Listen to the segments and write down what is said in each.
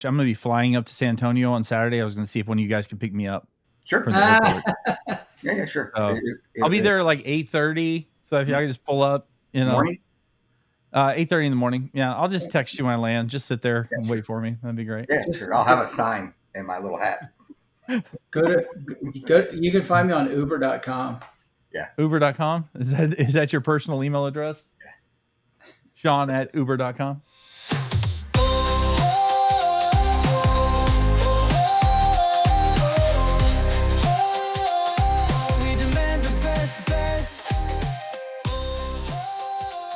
I'm going to be flying up to San Antonio on Saturday. I was going to see if one of you guys could pick me up Sure. from the airport. Yeah, sure. I'll be there like 8:30. So if y'all can just pull up, morning. 8:30 in the morning. Yeah, I'll just text you when I land. Just sit there and wait for me. That'd be great. Yeah, sure. I'll have a sign in my little hat. You can find me on Uber.com. Yeah. Uber.com? Is that your personal email address? Yeah. Sean at Uber.com.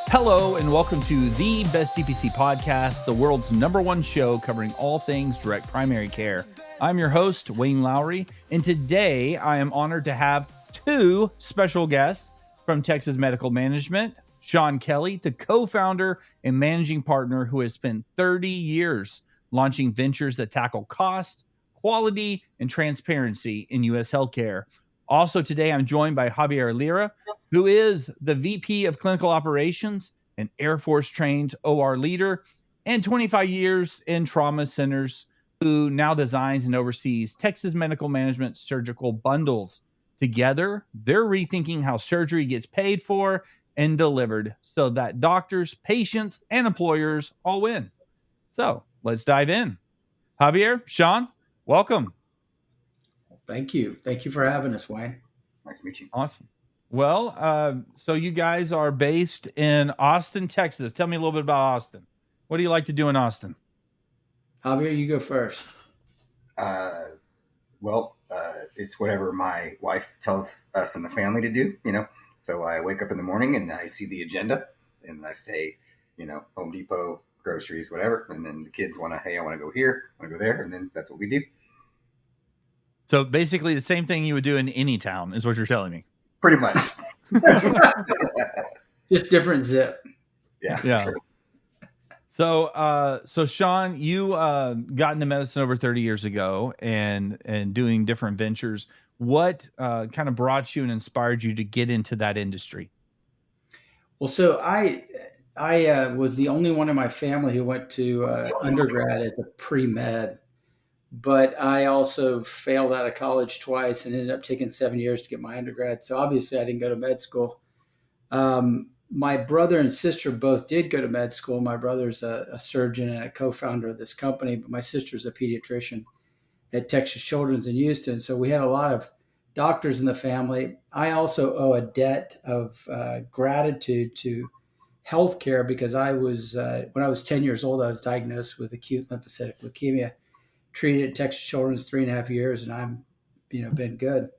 Hello and welcome to the Best DPC Podcast, the world's #1 show covering all things direct primary care. I'm your host, Wayne Lowry, and today I am honored to have two special guests from Texas Medical Management, Sean Kelley, the co-founder and managing partner who has spent 30 years launching ventures that tackle cost, quality, and transparency in U.S. healthcare. Also today, I'm joined by Javier Lira, who is the VP of Clinical Operations, an Air Force trained OR leader, and 25 years in trauma centers, who now designs and oversees Texas Medical Management surgical bundles. Together, they're rethinking how surgery gets paid for and delivered so that doctors, patients, and employers all win. So let's dive in. Javier, Sean, welcome. Thank you. Thank you for having us, Wayne. Nice to meet you. Awesome. Well, so you guys are based in Austin, Texas. Tell me a little bit about Austin. What do you like to do in Austin? Javier, you go first. It's whatever my wife tells us and the family to do, So I wake up in the morning and I see the agenda and I say, Home Depot, groceries, whatever. And then the kids I want to go here, I want to go there. And then that's what we do. So basically the same thing you would do in any town is what you're telling me. Pretty much. Just different zip. Yeah. Sure. So Sean, you got into medicine over 30 years ago and doing different ventures. What kind of brought you and inspired you to get into that industry? Well, so I was the only one in my family who went to undergrad as a pre-med, but I also failed out of college twice and ended up taking 7 years to get my undergrad. So obviously I didn't go to med school. My brother and sister both did go to med school. My brother's a surgeon and a co-founder of this company, but my sister's a pediatrician at Texas Children's in Houston. So we had a lot of doctors in the family. I also owe a debt of gratitude to healthcare because I was, when I was 10 years old, I was diagnosed with acute lymphocytic leukemia, treated at Texas Children's 3.5 years, and I'm, been good.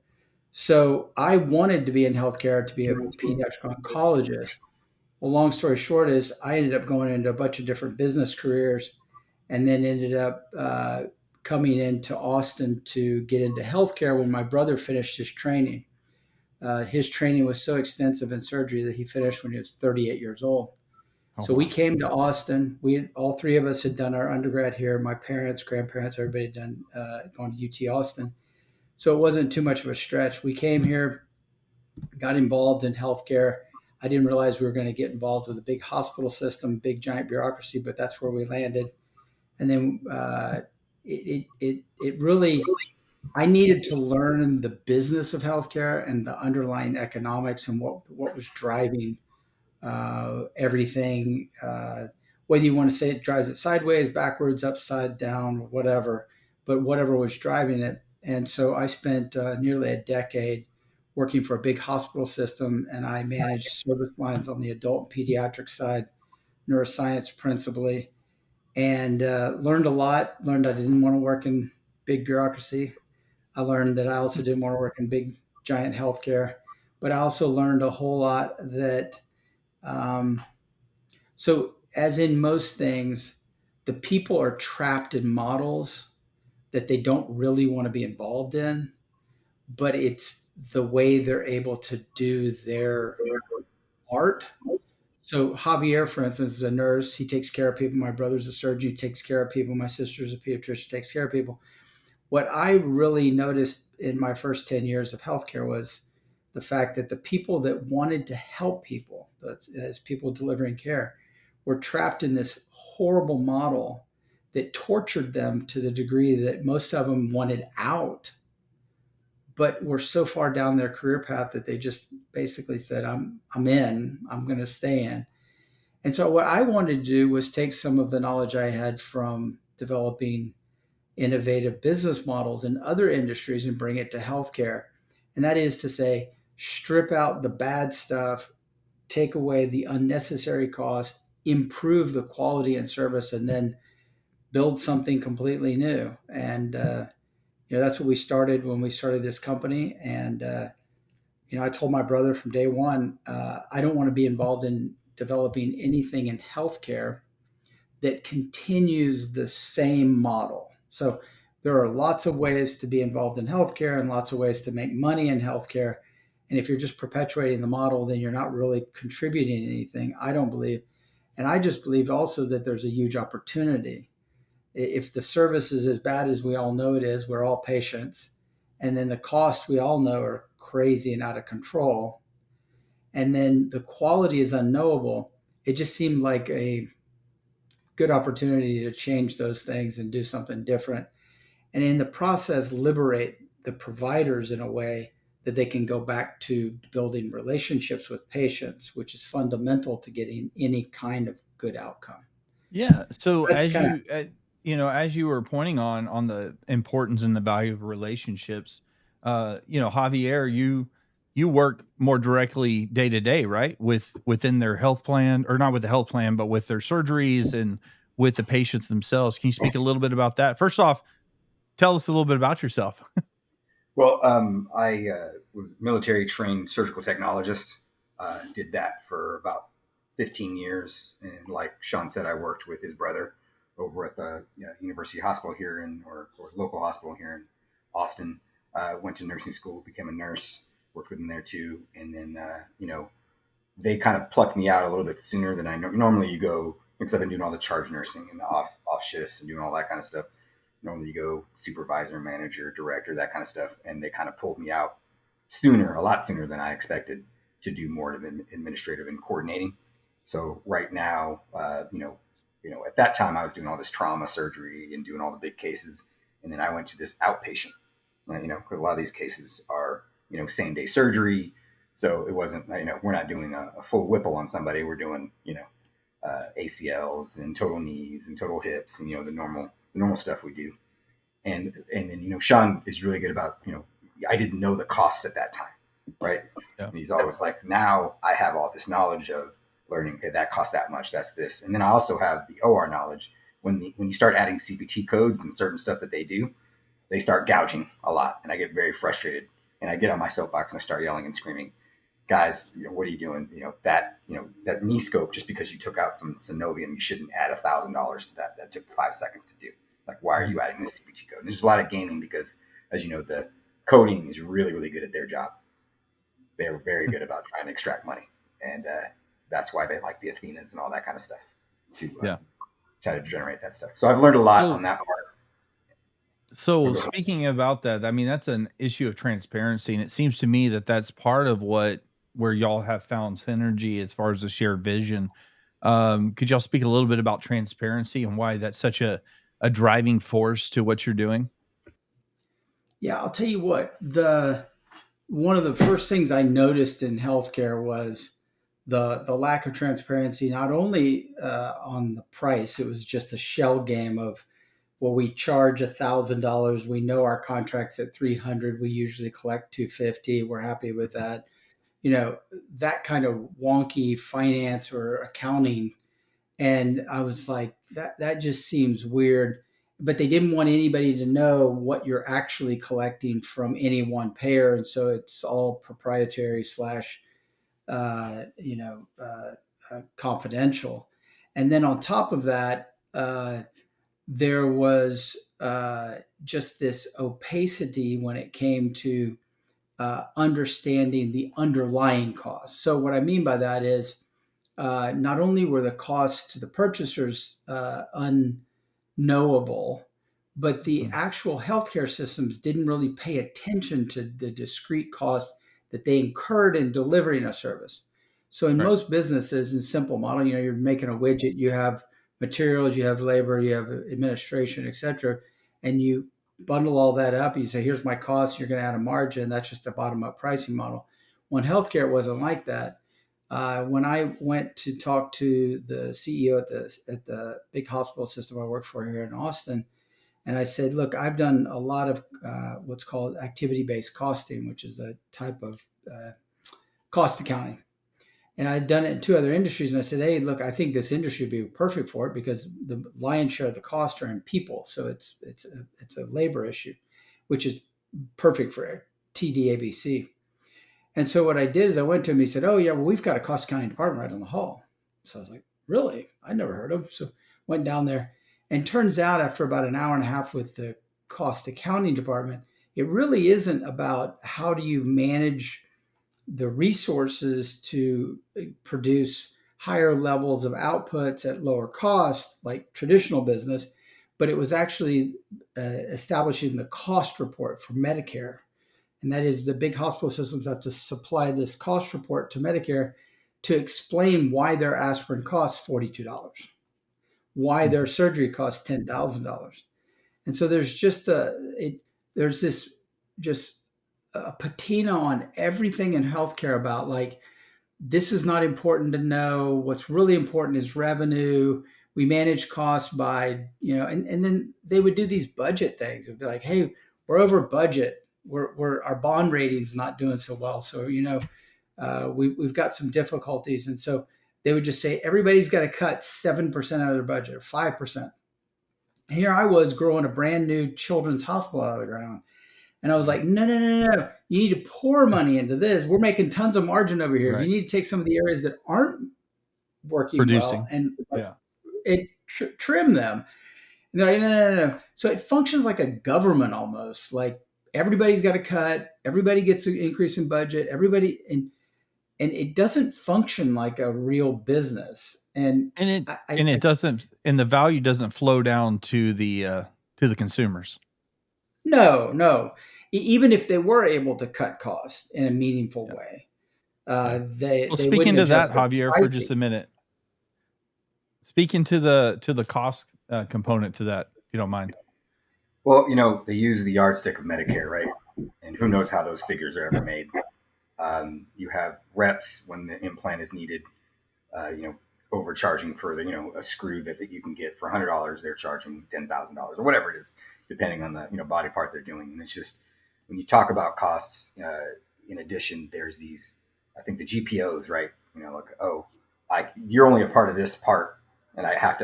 So I wanted to be in healthcare to be a pediatric oncologist. Well, long story short is I ended up going into a bunch of different business careers and then ended up coming into Austin to get into healthcare when my brother finished his training. His training was so extensive in surgery that he finished when he was 38 years old. So we came to Austin. All three of us had done our undergrad here. My parents, grandparents, everybody had done gone to UT Austin. So it wasn't too much of a stretch. We came here, got involved in healthcare. I didn't realize we were going to get involved with a big hospital system, big giant bureaucracy, but that's where we landed. And then it really, I needed to learn the business of healthcare and the underlying economics and what was driving everything. Whether you want to say it drives it sideways, backwards, upside down, whatever, but whatever was driving it. And so I spent nearly a decade working for a big hospital system, and I managed service lines on the adult and pediatric side, neuroscience principally, and learned a lot. Learned I didn't want to work in big bureaucracy. I learned that I also didn't want to work in big, giant healthcare, but I also learned a whole lot that, so as in most things, the people are trapped in models that they don't really want to be involved in, but it's the way they're able to do their art. So Javier, for instance, is a nurse. He takes care of people. My brother's a surgeon. He takes care of people. My sister's a pediatrician, takes care of people. What I really noticed in my first 10 years of healthcare was the fact that the people that wanted to help people, as people delivering care, were trapped in this horrible model that tortured them to the degree that most of them wanted out, but were so far down their career path that they just basically said, I'm in, I'm going to stay in. And so what I wanted to do was take some of the knowledge I had from developing innovative business models in other industries and bring it to healthcare. And that is to say, strip out the bad stuff, take away the unnecessary cost, improve the quality and service, and then build something completely new. And that's what we started when we started this company. And I told my brother from day one, I don't want to be involved in developing anything in healthcare that continues the same model. So there are lots of ways to be involved in healthcare and lots of ways to make money in healthcare. And if you're just perpetuating the model, then you're not really contributing anything, I don't believe. And I just believe also that there's a huge opportunity. If the service is as bad as we all know it is, we're all patients. And then the costs we all know are crazy and out of control. And then the quality is unknowable. It just seemed like a good opportunity to change those things and do something different. And in the process, liberate the providers in a way that they can go back to building relationships with patients, which is fundamental to getting any kind of good outcome. Yeah. So That's as kind of, you, as you were pointing on the importance and the value of relationships, Javier, you work more directly day to day, right? Within their health plan, or not with the health plan, but with their surgeries and with the patients themselves. Can you speak a little bit about that? First off, tell us a little bit about yourself. Well, I was military trained surgical technologist. Did that for about 15 years. And like Sean said, I worked with his brother over at the University Hospital here or local hospital here in Austin. Went to nursing school, became a nurse, worked with him there too. And then, they kind of plucked me out a little bit sooner than I normally you go, because I've been doing all the charge nursing and the off shifts and doing all that kind of stuff. Normally you go supervisor, manager, director, that kind of stuff. And they kind of pulled me out sooner, a lot sooner than I expected, to do more of administrative and coordinating. So right now, at that time I was doing all this trauma surgery and doing all the big cases. And then I went to this outpatient, because a lot of these cases are, same day surgery. So it wasn't, we're not doing a full Whipple on somebody. We're doing, ACLs and total knees and total hips and, the normal stuff we do. And then, Sean is really good about, I didn't know the costs at that time. Right. Yeah. And he's always like, now I have all this knowledge of learning, okay, that costs that much. That's this. And then I also have the OR knowledge. When you start adding CPT codes and certain stuff that they do, they start gouging a lot. And I get very frustrated and I get on my soapbox and I start yelling and screaming, guys, what are you doing? That knee scope, just because you took out some synovium, you shouldn't add $1,000 to that. That took 5 seconds to do. Like, why are you adding this CPT code? And there's a lot of gaming because, as you know, the coding is really, really good at their job. They're very good about trying to extract money. And that's why they like the Athenas and all that kind of stuff to try to generate that stuff. So I've learned a lot on that part. So speaking about that, I mean, that's an issue of transparency. And it seems to me that that's part of where y'all have found synergy as far as the shared vision. Could y'all speak a little bit about transparency and why that's such a driving force to what you're doing? yeah, I'll tell you what, one of the first things I noticed in healthcare was the lack of transparency, not only on the price. It was just a shell game of, well, we charge $1,000. We know our contract's at 300. We usually collect 250. We're happy with that. That kind of wonky finance or accounting. And I was like, that just seems weird. But they didn't want anybody to know what you're actually collecting from any one payer, and so it's all proprietary slash, confidential. And then on top of that, there was just this opacity when it came to understanding the underlying costs. So what I mean by that is not only were the costs to the purchasers unknowable, but the actual healthcare systems didn't really pay attention to the discrete cost that they incurred in delivering a service. So in most businesses, in simple model, you're making a widget, you have materials, you have labor, you have administration, etc., and you bundle all that up. You say, "Here's my cost." You're going to add a margin. That's just a bottom-up pricing model. When healthcare, it wasn't like that. When I went to talk to the CEO at the big hospital system I worked for here in Austin, and I said, "Look, I've done a lot of what's called activity-based costing, which is a type of cost accounting." And I'd done it in two other industries. And I said, "Hey, look, I think this industry would be perfect for it because the lion's share of the cost are in people. So it's a labor issue, which is perfect for TDABC." And so what I did is I went to him. He said, "Oh yeah, well we've got a cost accounting department right on the hall." So I was like, "Really? I never heard of him." So went down there, and turns out after about an hour and a half with the cost accounting department, it really isn't about how do you manage the resources to produce higher levels of outputs at lower cost, like traditional business, but it was actually establishing the cost report for Medicare. And that is the big hospital systems have to supply this cost report to Medicare to explain why their aspirin costs $42, why their surgery costs $10,000. And so there's just there's this just a patina on everything in healthcare about like this is not important to know. What's really important is revenue. We manage costs by, and then they would do these budget things. It would be like, "Hey, we're over budget. We're our bond rating's not doing so well. So, we've got some difficulties." And so they would just say, everybody's got to cut 7% out of their budget or 5%. And here I was growing a brand new children's hospital out of the ground. And I was like, "No, no, no, no. You need to pour money into this. We're making tons of margin over here. You Right. need to take some of the areas that aren't working well Producing. and Yeah. trim them." And they're like, "No, no, no, no." So it functions like a government almost. Like everybody's got a cut. Everybody gets an increase in budget. Everybody, and it doesn't function like a real business. And And it I, and I it doesn't and the value doesn't flow down to the consumers. no, no. Even if they were able to cut costs in a meaningful Yeah. way, Yeah. Well, they speaking wouldn't to that, adjust their Javier, for just pricing. a minute, speaking to the cost component to that, if you don't mind. Well, they use the yardstick of Medicare, right? And who knows how those figures are ever made. You have reps when the implant is needed, overcharging for a screw that you can get for $100. They're charging $10,000 or whatever it is, depending on the body part they're doing. And it's just when you talk about costs. In addition, there's these, I think the GPOs, right? Like, oh, you're only a part of this part, and I have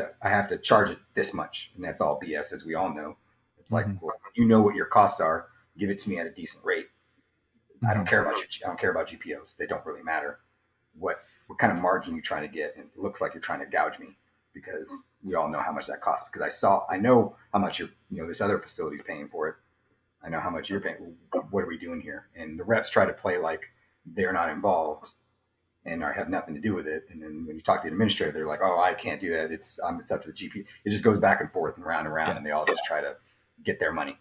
to charge it this much, and that's all BS, as we all know. It's like, Mhm. well, you know what your costs are, give it to me at a decent rate. I don't Mhm. care about I don't care about GPOs. They don't really matter. What kind of margin you're trying to get, and it looks like you're trying to gouge me because we all know how much that costs. Because I know how much this other facility's paying for it. I know how much you're paying. What are we doing here? And the reps try to play like they're not involved and have nothing to do with it. And then when you talk to the administrator, they're like, "Oh, I can't do that. It's up to the GP." It just goes back and forth and round, Yeah. and they all just try to get their money,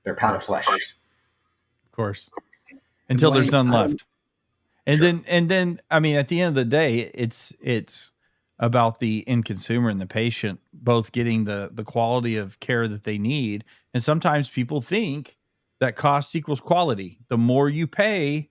their Of pound of course. flesh. Of course. And Until there's Wayne, none I don't. left. And Sure. then I mean, at the end of the day, it's about the end consumer and the patient both getting the quality of care that they need. And sometimes people think that cost equals quality. The more you pay,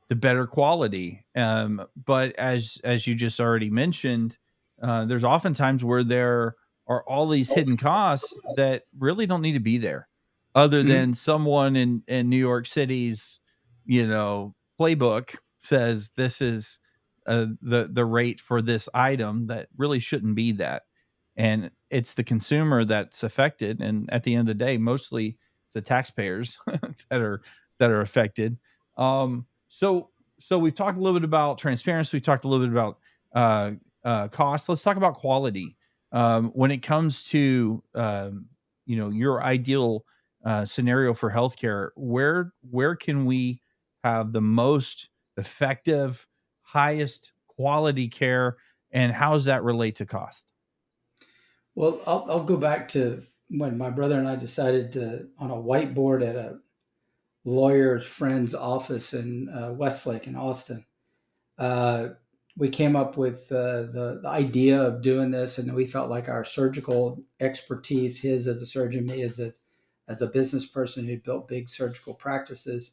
the better quality. But as you just already mentioned, there's oftentimes where there are all these hidden costs that really don't need to be there, other Mhm. than someone in New York City's, playbook says this is the rate for this item that really shouldn't be that, and it's the consumer that's affected, and at the end of the day, mostly it's the taxpayers that are affected. So we've talked a little bit about transparency. We talked a little bit about uh, cost. Let's talk about quality. When it comes to your ideal scenario for healthcare, where can we have the most effective, highest quality care, and how does that relate to cost? Well, I'll go back to when my brother and I decided to, on a whiteboard at a lawyer's friend's office in Westlake in Austin. we came up with the idea of doing this, and we felt like our surgical expertise, his as a surgeon, me as a business person who built big surgical practices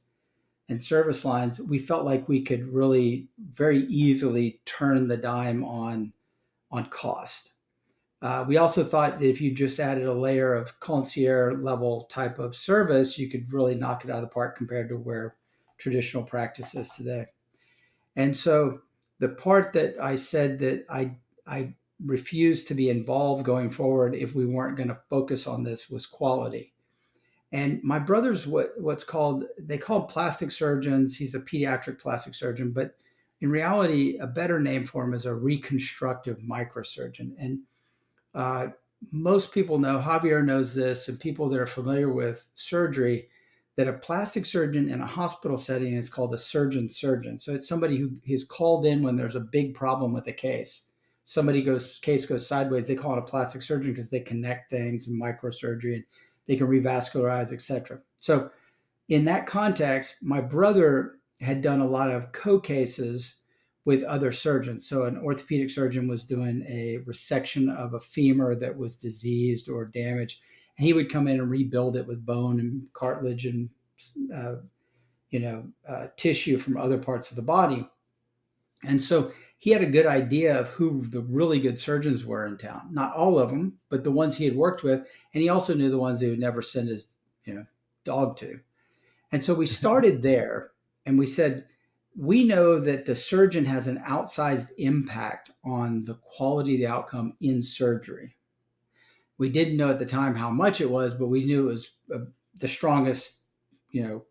and service lines, we felt like we could really very easily turn the dime on cost. We also thought that if you just added a layer of concierge level type of service, you could really knock it out of the park compared to where traditional practice is today. And so the part that I said that I refused to be involved going forward if we weren't going to focus on this was quality. And my brother's what's called, they call plastic surgeons. He's a pediatric plastic surgeon, but in reality, a better name for him is a reconstructive microsurgeon. And uh, most people know, Javier knows this, and people that are familiar with surgery, that a plastic surgeon in a hospital setting is called a surgeon surgeon. So it's somebody who is called in when there's a big problem with a case. Case goes sideways, they call it a plastic surgeon because they connect things and microsurgery and they can revascularize, etc. So in that context, my brother had done a lot of co-cases with other surgeons. So an orthopedic surgeon was doing a resection of a femur that was diseased or damaged, and he would come in and rebuild it with bone and cartilage and uh, tissue from other parts of the body. And so he had a good idea of who the really good surgeons were in town. Not all of them, but the ones he had worked with, and he also knew the ones he would never send his dog to. And so we started there and we said, we know that the surgeon has an outsized impact on the quality of the outcome in surgery. We didn't know at the time how much it was, but we knew it was the strongest,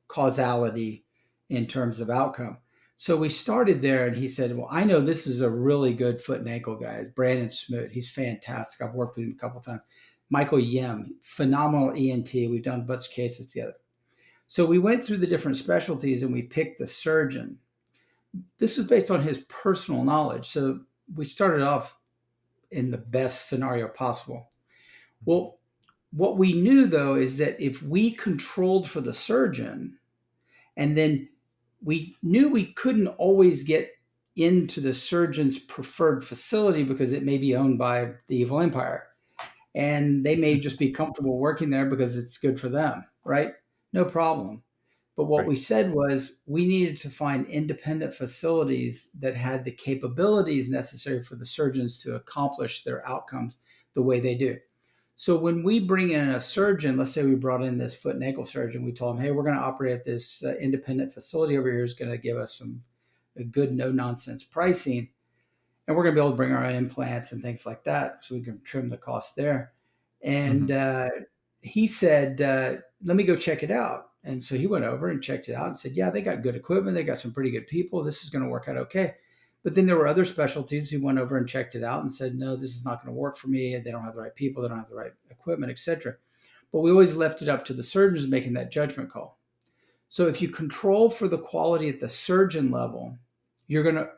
causality in terms of outcome. So we started there and he said, well, I know this is a really good foot and ankle guy. Brandon Smoot. He's fantastic. I've worked with him a couple of times. Michael Yim, phenomenal ENT. We've done a bunch of cases together. So we went through the different specialties and we picked the surgeon. This was based on his personal knowledge. So we started off in the best scenario possible. Well, what we knew though is that if we controlled for the surgeon, and then we knew we couldn't always get into the surgeon's preferred facility because it may be owned by the evil empire. And they may just be comfortable working there because it's good for them, right? No problem. But what we said was we needed to find independent facilities that had the capabilities necessary for the surgeons to accomplish their outcomes the way they do. So when we bring in a surgeon, let's say we brought in this foot and ankle surgeon, we told him, hey, we're going to operate at this independent facility over here is going to give us a good no nonsense pricing. And we're going to be able to bring our own implants and things like that so we can trim the cost there. And he said, let me go check it out. And so he went over and checked it out and said, yeah, they got good equipment. They got some pretty good people. This is going to work out okay. But then there were other specialties who went over and checked it out and said, no, this is not going to work for me. They don't have the right people. They don't have the right equipment, etc. But we always left it up to the surgeons making that judgment call. So if you control for the quality at the surgeon level, you're going to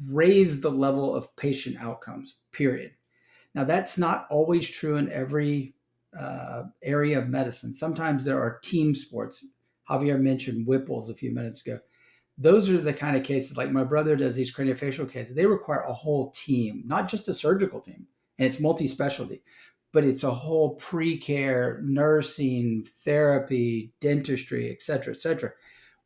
raise the level of patient outcomes, period. Now, that's not always true in every area of medicine. Sometimes there are team sports. Javier mentioned Whipples a few minutes ago. Those are the kind of cases, like my brother does these craniofacial cases, they require a whole team, not just a surgical team, and it's multi-specialty, but it's a whole pre-care, nursing, therapy, dentistry, et cetera, et cetera.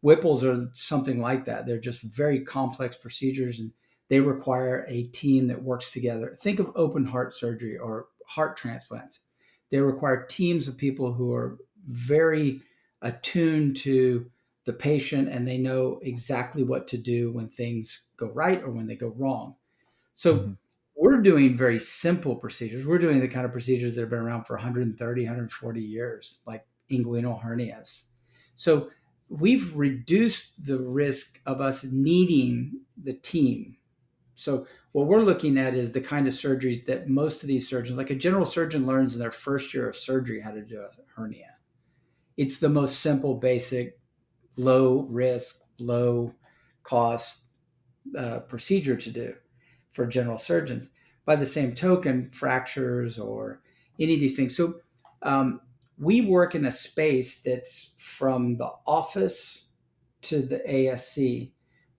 Whipples are something like that. They're just very complex procedures, and they require a team that works together. Think of open heart surgery or heart transplants. They require teams of people who are very attuned to the patient and they know exactly what to do when things go right or when they go wrong. So we're doing very simple procedures. We're doing the kind of procedures that have been around for 130, 140 years, like inguinal hernias. So we've reduced the risk of us needing the team. So what we're looking at is the kind of surgeries that most of these surgeons, like a general surgeon learns in their first year of surgery how to do a hernia. It's the most simple, basic, low risk, low cost procedure to do for general surgeons. By the same token, fractures or any of these things. So we work in a space that's from the office to the ASC.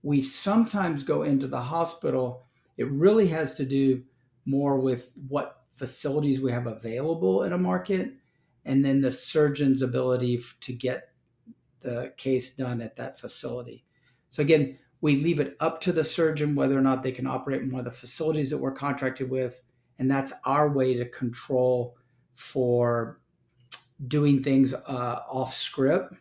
We sometimes go into the hospital It really has to do more with what facilities we have available in a market, and then the surgeon's ability to get the case done at that facility. So again, we leave it up to the surgeon whether or not they can operate in one of the facilities that we're contracted with, and that's our way to control for doing things off script.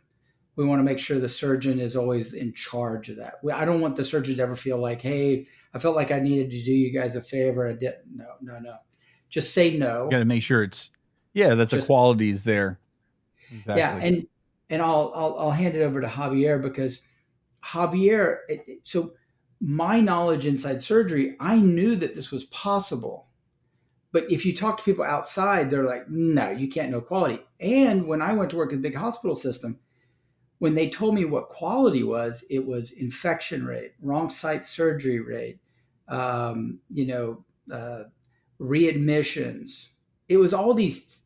We want to make sure the surgeon is always in charge of that. I don't want the surgeon to ever feel like, hey, I felt like I needed to do you guys a favor. I didn't. No. Just say no. Got to make sure that the quality is there. Exactly. Yeah, and I'll hand it over to Javier because Javier. So my knowledge inside surgery, I knew that this was possible. But if you talk to people outside, they're like, no, you can't know quality. And when I went to work in the big hospital system, when they told me what quality was, it was infection rate, wrong site surgery rate, readmissions. It was all these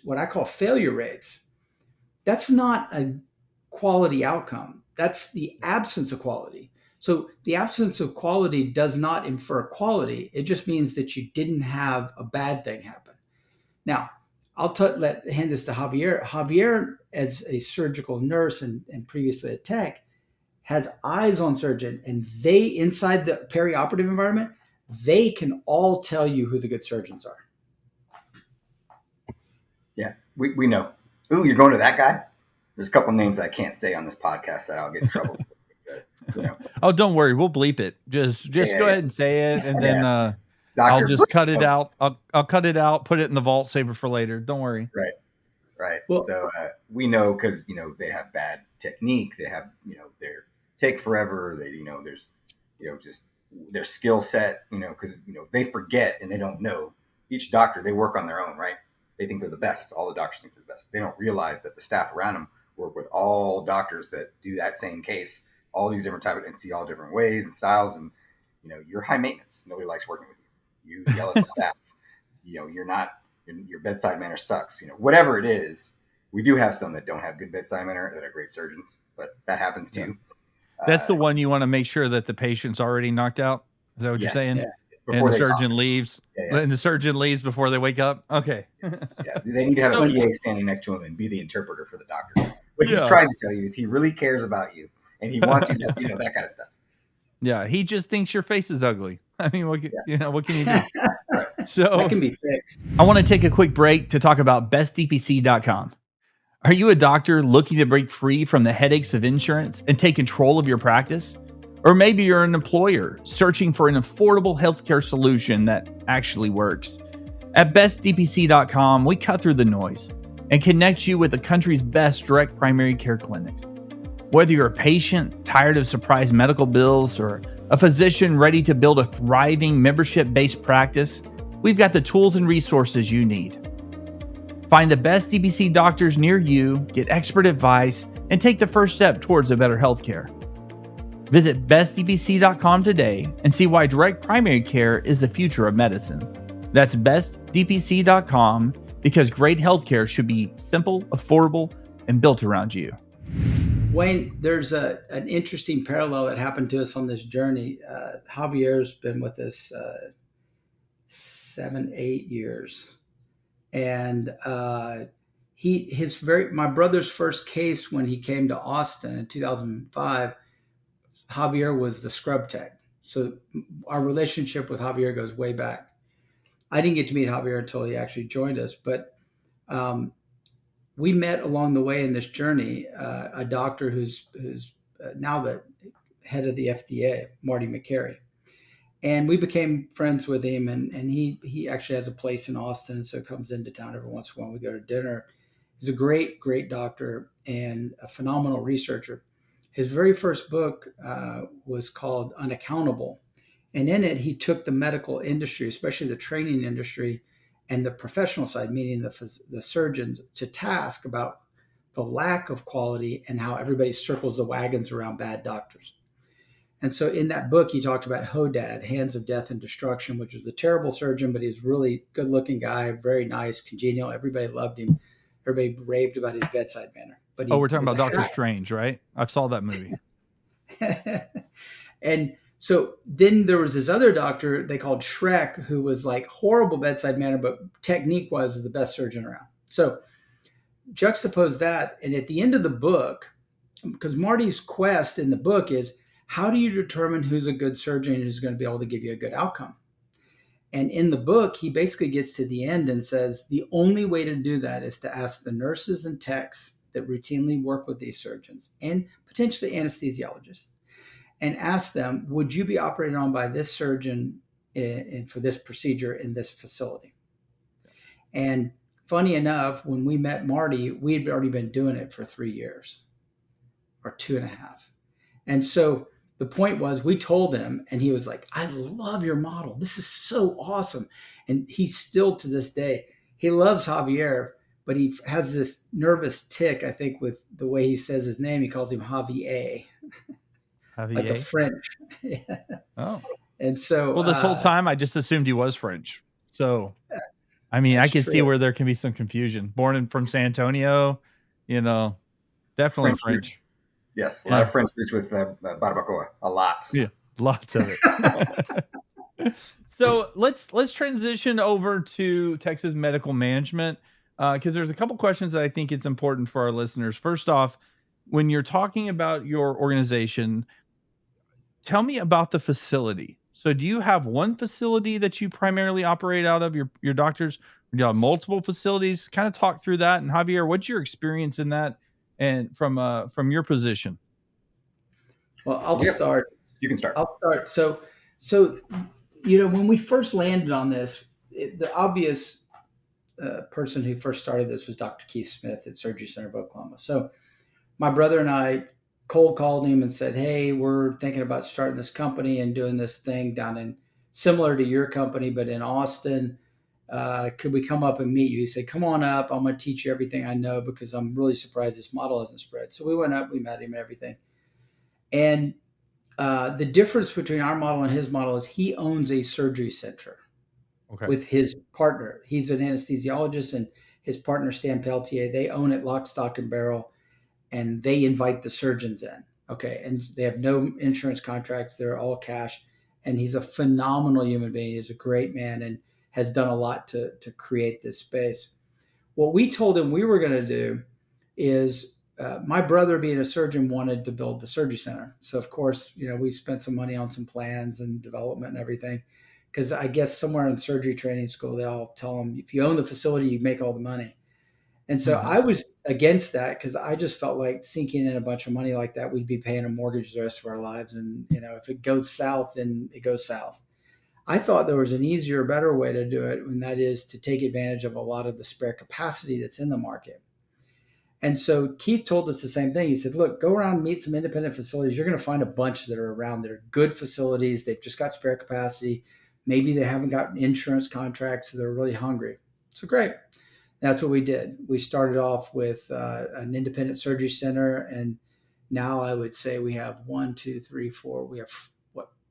what I call failure rates. That's not a quality outcome. That's the absence of quality. So the absence of quality does not infer quality. It just means that you didn't have a bad thing happen. Now, I'll hand this to Javier. Javier, as a surgical nurse and previously a tech, has eyes on surgeon, and they, inside the perioperative environment, they can all tell you who the good surgeons are. Yeah, we know. Ooh, you're going to that guy? There's a couple names I can't say on this podcast that I'll get in trouble for. Oh, don't worry, we'll bleep it. Just go ahead and say it, and then I'll just cut it out. I'll cut it out, put it in the vault, save it for later. Don't worry. Right. Well, so we know because they have bad technique. They have they take forever. They there's just their skill set. Because they forget and they don't know. Each doctor, they work on their own, right? They think they're the best. All the doctors think they're the best. They don't realize that the staff around them work with all doctors that do that same case, all these different types, and see all different ways and styles. And you're high maintenance. Nobody likes working with you. You yell at the staff. You're not. Your bedside manner sucks. Whatever it is. We do have some that don't have good bedside manner that are great surgeons, but that happens too. That's the one you want to make sure that the patient's already knocked out. Is that what you're saying? Yeah. And the surgeon leaves. Yeah. And the surgeon leaves before they wake up. Okay. Yeah, they need to have a PA standing next to him and be the interpreter for the doctor. What he's trying to tell you is he really cares about you and he wants you to, that kind of stuff. Yeah, he just thinks your face is ugly. I mean, what can you do? So that can be fixed. I want to take a quick break to talk about bestdpc.com. Are you a doctor looking to break free from the headaches of insurance and take control of your practice? Or maybe you're an employer searching for an affordable healthcare solution that actually works. At bestdpc.com, we cut through the noise and connect you with the country's best direct primary care clinics. Whether you're a patient tired of surprise medical bills or a physician ready to build a thriving membership-based practice, we've got the tools and resources you need. Find the best DPC doctors near you, get expert advice, and take the first step towards a better healthcare. Visit bestdpc.com today and see why direct primary care is the future of medicine. That's bestdpc.com because great healthcare should be simple, affordable, and built around you. Wayne, there's an interesting parallel that happened to us on this journey. Javier's been with us 7-8 years. And my brother's first case when he came to Austin in 2005, Javier was the scrub tech. So our relationship with Javier goes way back. I didn't get to meet Javier until he actually joined us, but we met along the way in this journey, a doctor who's now the head of the FDA, Marty McCary. And we became friends with him, and he actually has a place in Austin, so comes into town every once in a while. We go to dinner. He's a great, great doctor and a phenomenal researcher. His very first book was called Unaccountable. And in it, he took the medical industry, especially the training industry and the professional side, meaning the surgeons, to task about the lack of quality and how everybody circles the wagons around bad doctors. And so in that book, he talked about Hodad, Hands of Death and Destruction, which was a terrible surgeon, but he was a really good-looking guy, very nice, congenial. Everybody loved him. Everybody raved about his bedside manner. But we're talking about Doctor Strange, right? I saw that movie. And So then there was this other doctor they called Shrek, who was like horrible bedside manner, but technique was the best surgeon around. So juxtapose that, and at the end of the book, because Marty's quest in the book is how do you determine who's a good surgeon and who's going to be able to give you a good outcome? And in the book, he basically gets to the end and says the only way to do that is to ask the nurses and techs that routinely work with these surgeons and potentially anesthesiologists and ask them, would you be operated on by this surgeon for this procedure in this facility? And funny enough, when we met Marty, we had already been doing it for 3 years or 2.5. And so the point was, we told him, and he was like, I love your model. This is so awesome. And he still, to this day, he loves Javier, but he has this nervous tick, I think, with the way he says his name. He calls him Javier, like a Javier. French. Oh, And so, well, this whole time I just assumed he was French. So, I mean, I that's can see true. where there can be some confusion. Born from San Antonio, definitely French. Roots. Yes, a lot of French roots with barbacoa. A lot. Yeah, lots of it. So let's transition over to Texas medical management, because there's a couple questions that I think it's important for our listeners. First off, when you're talking about your organization, tell me about the facility. So do you have one facility that you primarily operate out of, your doctors? Or do you have multiple facilities? Kind of talk through that. And Javier, what's your experience in that and from your position? Well, I'll Yeah, start. you can start. So when we first landed on this, the obvious person who first started this was Dr. Keith Smith at Surgery Center of Oklahoma. So my brother and I cold called him and said, hey, we're thinking about starting this company and doing this thing down in similar to your company, but in Austin. Could we come up and meet you? He said, come on up. I'm going to teach you everything I know because I'm really surprised this model hasn't spread. So we went up, we met him and everything. And the difference between our model and his model is he owns a surgery center with his partner. He's an anesthesiologist, and his partner, Stan Peltier, they own it lock, stock, and barrel, and they invite the surgeons in. Okay. And they have no insurance contracts. They're all cash. And he's a phenomenal human being. He's a great man and has done a lot to create this space. What we told him we were going to do is my brother, being a surgeon, wanted to build the surgery center. So, of course, we spent some money on some plans and development and everything. Because I guess somewhere in surgery training school, they all tell them, if you own the facility, you make all the money. And so I was against that because I just felt like sinking in a bunch of money like that, we'd be paying a mortgage the rest of our lives. And, if it goes south, then it goes south. I thought there was an easier, better way to do it, and that is to take advantage of a lot of the spare capacity that's in the market. And so Keith told us the same thing. He said, look, go around and meet some independent facilities. You're going to find a bunch that are around that are good facilities. They've just got spare capacity. Maybe they haven't gotten insurance contracts, so they're really hungry. So great. That's what we did. We started off with an independent surgery center, and now I would say we have 1, 2, 3, 4. We have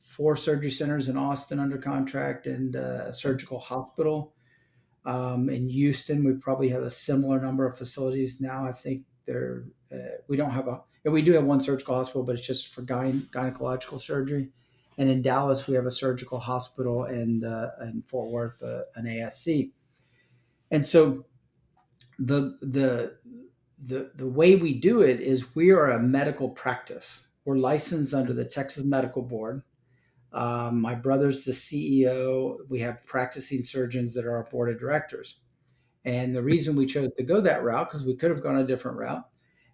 4 surgery centers in Austin under contract and a surgical hospital. In Houston, we probably have a similar number of facilities now. I think we don't have we do have one surgical hospital, but it's just for gynecological surgery. And in Dallas, we have a surgical hospital, and in Fort Worth, an ASC. And so the way we do it is we are a medical practice. We're licensed under the Texas Medical Board. My brother's the CEO. We have practicing surgeons that are our board of directors. And the reason we chose to go that route, because we could have gone a different route,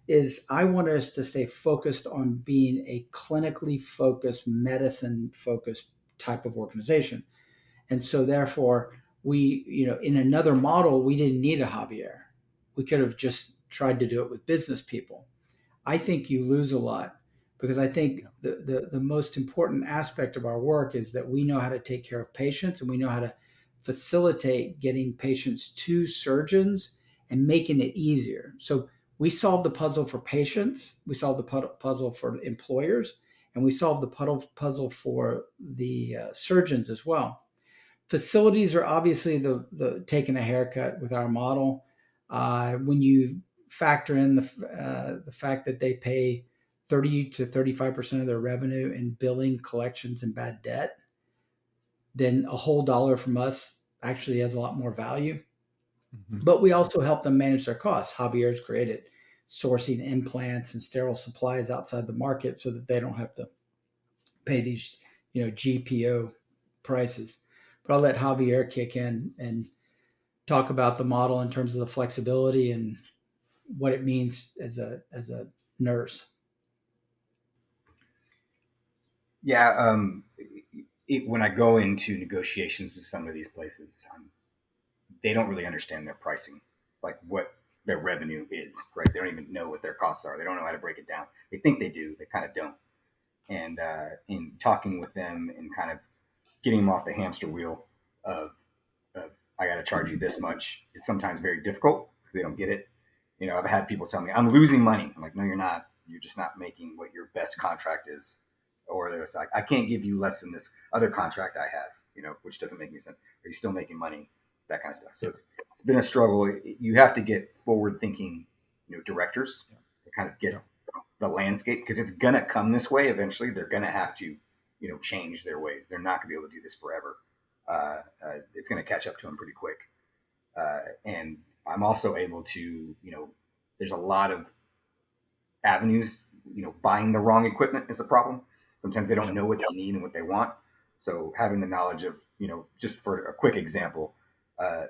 is I want us to stay focused on being a clinically focused, medicine focused type of organization. And so therefore we, in another model, we didn't need a Javier. We could have just tried to do it with business people. I think you lose a lot, because I think the most important aspect of our work is that we know how to take care of patients, and we know how to facilitate getting patients to surgeons and making it easier. So we solve the puzzle for patients, we solve the puzzle for employers, and we solve the puzzle for the surgeons as well. Facilities are obviously the taking a haircut with our model. When you factor in the fact that they pay 30 to 35% of their revenue in billing, collections, and bad debt, then a whole dollar from us actually has a lot more value. Mhm. But we also help them manage their costs. Javier's great at sourcing implants and sterile supplies outside the market so that they don't have to pay these, GPO prices. But I'll let Javier kick in and talk about the model in terms of the flexibility and what it means as a nurse. Yeah, when I go into negotiations with some of these places, they don't really understand their pricing, like what their revenue is, right? They don't even know what their costs are. They don't know how to break it down. They think they do, they kind of don't. And in talking with them and kind of getting them off the hamster wheel of, of I got to charge you this much, is sometimes very difficult because they don't get it. I've had people tell me I'm losing money. I'm like, no, you're not. You're just not making what your best contract is. Or there's like, I can't give you less than this other contract I have, which doesn't make any sense. Are you still making money? That kind of stuff. So it's been a struggle. You have to get forward thinking, directors to kind of get the landscape, because it's gonna come this way eventually. They're gonna have to, change their ways. They're not gonna be able to do this forever. It's gonna catch up to them pretty quick. And I'm also able to, there's a lot of avenues. Buying the wrong equipment is a problem. Sometimes they don't know what they need and what they want. So having the knowledge of, just for a quick example, a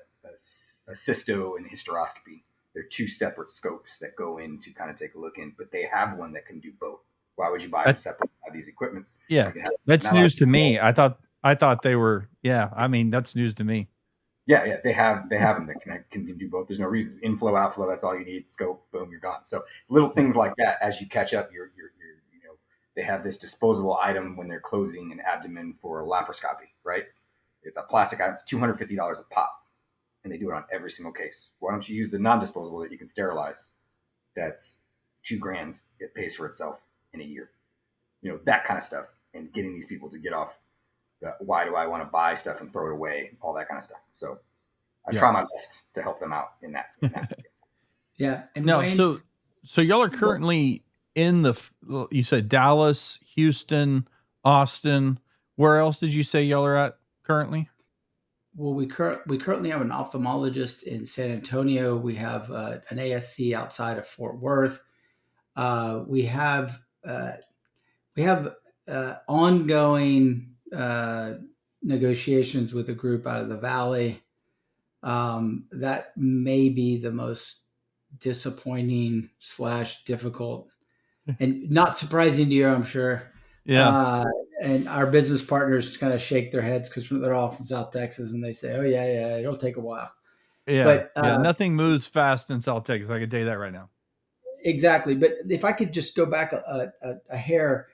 cysto and hysteroscopy, they're two separate scopes that go in to kind of take a look in, but they have one that can do both. Why would you buy them separate? Have these equipments? Yeah, that's news to me. I thought they were. Yeah, I mean that's news to me. Yeah, they have them that can do both. There's no reason, inflow, outflow. That's all you need. Scope, boom, you're gone. So little things like that, as you catch up, you're they have this disposable item when they're closing an abdomen for laparoscopy, right? It's a plastic item. It's $250 a pop, and they do it on every single case. Why don't you use the non-disposable that you can sterilize? That's $2,000. It pays for itself in a year. That kind of stuff, and getting these people to get off why do I want to buy stuff and throw it away, all that kind of stuff. So I try my best to help them out in that space. Yeah. And Now, Wayne, so y'all are currently in you said Dallas, Houston, Austin. Where else did you say y'all are at currently? well, we currently have an ophthalmologist in San Antonio. We have an ASC outside of Fort Worth. We have ongoing negotiations with a group out of the Valley. That may be the most disappointing / difficult, and not surprising to you, I'm sure. Yeah. And our business partners kind of shake their heads because they're all from South Texas, and they say, "Oh yeah, it'll take a while." Yeah. But Yeah. Nothing moves fast in South Texas. I can tell you that right now. exactly. But if I could just go back a hair,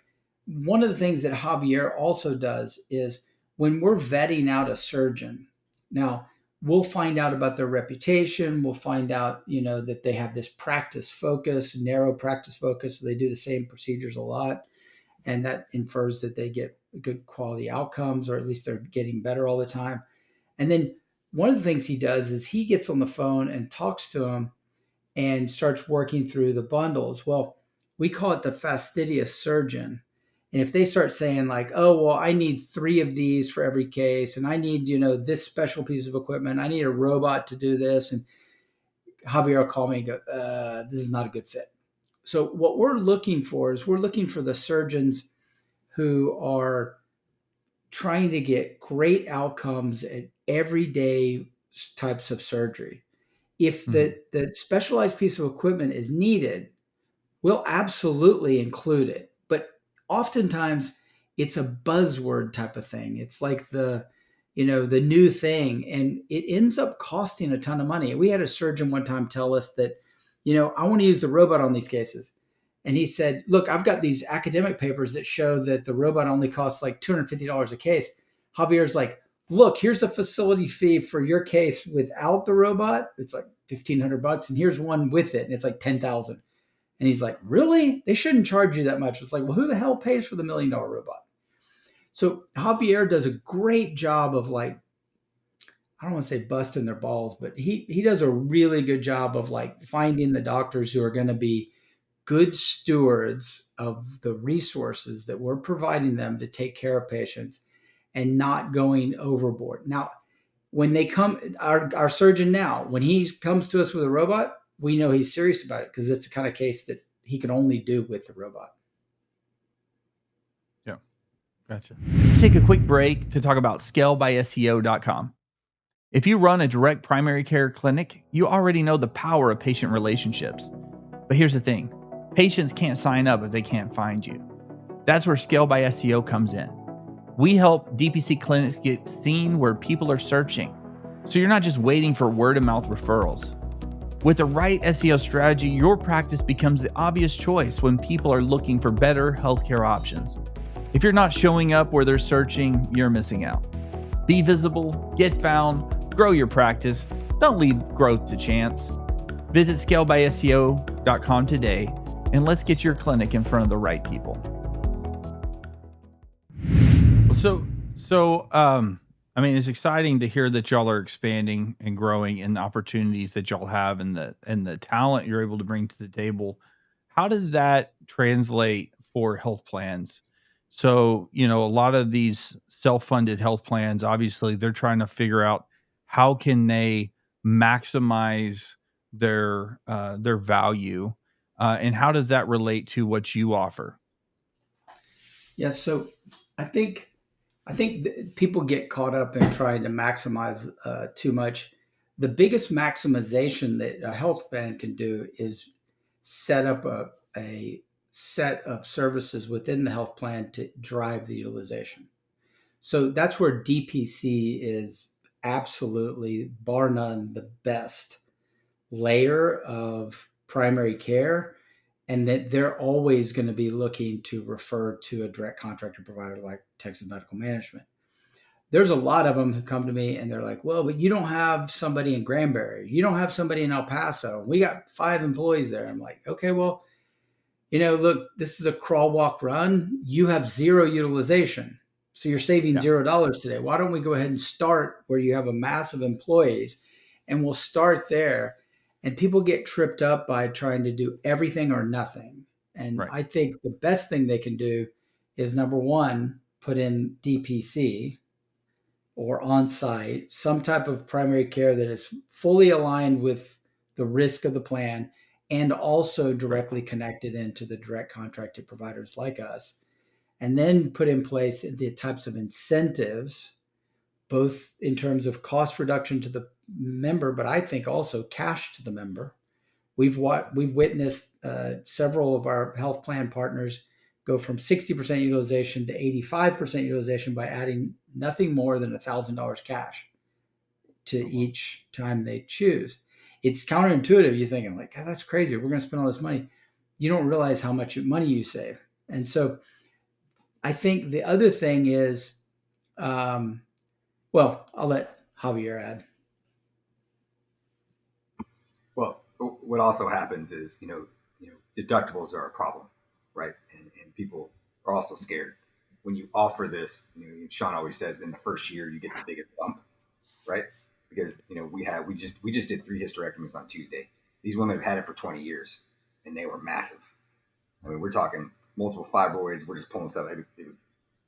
one of the things that Javier also does is when we're vetting out a surgeon, now we'll find out about their reputation. We'll find out, that they have this practice focus, narrow practice focus. So they do the same procedures a lot. And that infers that they get good quality outcomes, or at least they're getting better all the time. And then one of the things he does is he gets on the phone and talks to them and starts working through the bundles. Well, we call it the fastidious surgeon. And if they start saying like, "Oh, well, I need 3 of these for every case, and I need, this special piece of equipment. I need a robot to do this," and Javier will call me and go, "This is not a good fit." So what we're looking for is we're looking for the surgeons who are trying to get great outcomes at everyday types of surgery. If the specialized piece of equipment is needed, we'll absolutely include it. But oftentimes it's a buzzword type of thing. It's like the new thing, and it ends up costing a ton of money. We had a surgeon one time tell us that, "I want to use the robot on these cases." And he said, "Look, I've got these academic papers that show that the robot only costs like $250 a case." Javier's like, "Look, here's a facility fee for your case without the robot. It's like $1,500, and here's one with it, and it's like 10,000." And he's like, "Really? They shouldn't charge you that much." It's like, well, who the hell pays for the $1,000,000 robot? So Javier does a great job of, like, I don't want to say busting their balls, but he does a really good job of like finding the doctors who are going to be good stewards of the resources that we're providing them to take care of patients and not going overboard. Now, when they come, our surgeon now, when he comes to us with a robot, we know he's serious about it because it's the kind of case that he can only do with the robot. Yeah, gotcha. Let's take a quick break to talk about scalebyseo.com. If you run a direct primary care clinic, you already know the power of patient relationships. But here's the thing, patients can't sign up if they can't find you. That's where Scale by SEO comes in. We help DPC clinics get seen where people are searching, so you're not just waiting for word of mouth referrals. With the right SEO strategy, your practice becomes the obvious choice when people are looking for better healthcare options. If you're not showing up where they're searching, you're missing out. Be visible, get found, grow your practice. Don't leave growth to chance. Visit scalebyseo.com today and let's get your clinic in front of the right people. I mean, it's exciting to hear that y'all are expanding and growing and the opportunities that y'all have and the talent you're able to bring to the table. How does that translate for health plans? So, a lot of these self-funded health plans, obviously, they're trying to figure out how can they maximize their value, and how does that relate to what you offer? Yes. So I think people get caught up in trying to maximize too much. The biggest maximization that a health plan can do is set up a set of services within the health plan to drive the utilization. So that's where DPC is absolutely, bar none, the best layer of primary care, and that they're always going to be looking to refer to a direct contractor provider like Texas Medical Management. There's a lot of them who come to me and they're like, well, but you don't have somebody in Granbury. You don't have somebody in El Paso. We got 5 employees there. I'm like, okay, well, look, this is a crawl, walk, run. You have 0 utilization. So you're saving $0 today. Why don't we go ahead and start where you have a mass of employees and we'll start there. And people get tripped up by trying to do everything or nothing. And Right. I think the best thing they can do is, number one, put in DPC or on-site, some type of primary care that is fully aligned with the risk of the plan and also directly connected into the direct contracted providers like us. And then put in place the types of incentives, both in terms of cost reduction to the member, but I think also cash to the member. We've witnessed several of our health plan partners go from 60% utilization to 85% utilization by adding nothing more than $1,000 cash to each time they choose. It's counterintuitive. You're thinking like, God, that's crazy. We're going to spend all this money. You don't realize how much money you save. And so I think the other thing is, well, I'll let Javier add. Well, what also happens is, deductibles are a problem, right? And people are also scared when you offer this. Sean always says in the first year you get the biggest bump, right? Because we just did 3 hysterectomies on Tuesday. These women have had it for 20 years, and they were massive. I mean, we're talking multiple fibroids. We're just pulling stuff. It